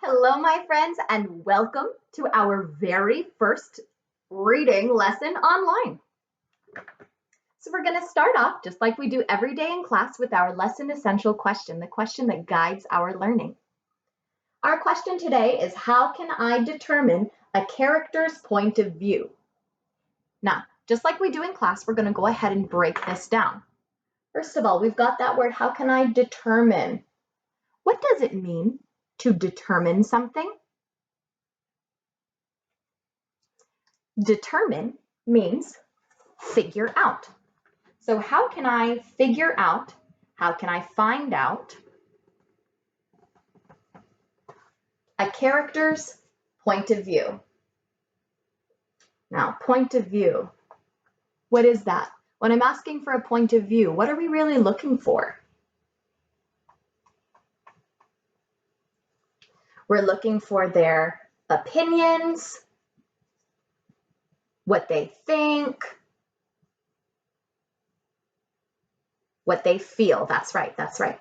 Hello, my friends, and welcome to our very first reading lesson online. So we're going to start off just like we do every day in class with our lesson essential question, the question that guides our learning. Our question today is, how can I determine a character's point of view? Now, just like we do in class, we're going to go ahead and break this down. First of all, we've got that word, how can I determine? What does it mean to determine something? Determine means figure out. So how can I figure out, how can I find out a character's point of view? Now, point of view, what is that? When I'm asking for a point of view, what are we really looking for? We're looking for their opinions, what they think, what they feel. That's right, that's right.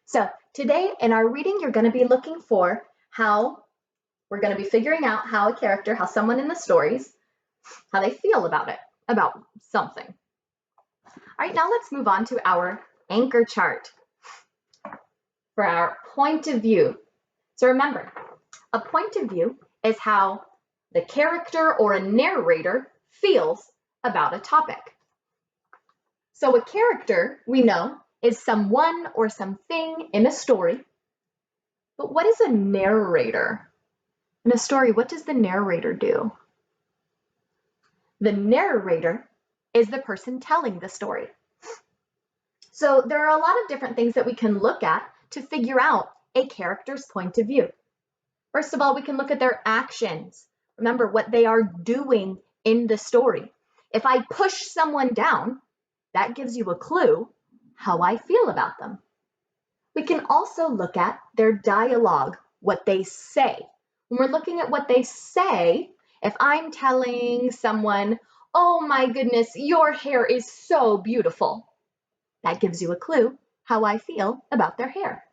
So today in our reading, you're going to be looking for how we're going to be figuring out how a character, how someone in the stories, how they feel about it, about something. All right, now let's move on to our anchor chart for our point of view. So remember, a point of view is how the character or a narrator feels about a topic. So a character, we know, is someone or something in a story. But what is a narrator? In a story, what does the narrator do? The narrator is the person telling the story. So there are a lot of different things that we can look at to figure out a character's point of view. First of all, we can look at their actions. Remember what they are doing in the story. If I push someone down, that gives you a clue how I feel about them. We can also look at their dialogue, what they say. When we're looking at what they say, if I'm telling someone, oh my goodness, your hair is so beautiful, that gives you a clue how I feel about their hair.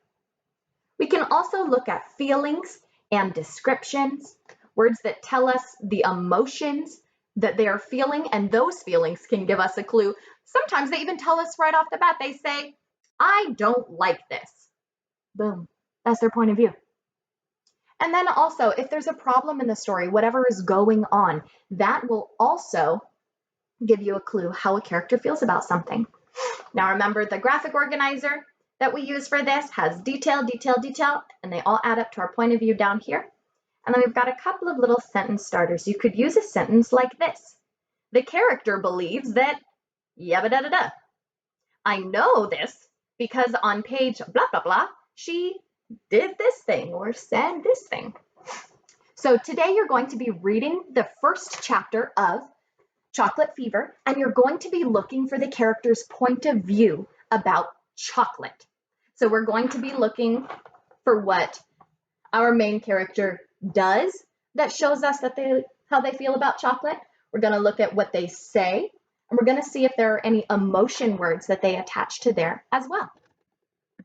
We can also look at feelings and descriptions, words that tell us the emotions that they are feeling, and those feelings can give us a clue. Sometimes they even tell us right off the bat, they say, I don't like this. Boom, that's their point of view. And then also, if there's a problem in the story, whatever is going on, that will also give you a clue how a character feels about something. Now remember, the graphic organizer that we use for this has detail, detail, detail, and they all add up to our point of view down here. And then we've got a couple of little sentence starters. You could use a sentence like this. The character believes that yabba da da da. I know this because on page blah, blah, blah, she did this thing or said this thing. So today you're going to be reading the first chapter of Chocolate Fever, and you're going to be looking for the character's point of view about chocolate. So we're going to be looking for what our main character does that shows us that how they feel about chocolate. We're going to look at what they say, and we're going to see if there are any emotion words that they attach to there as well.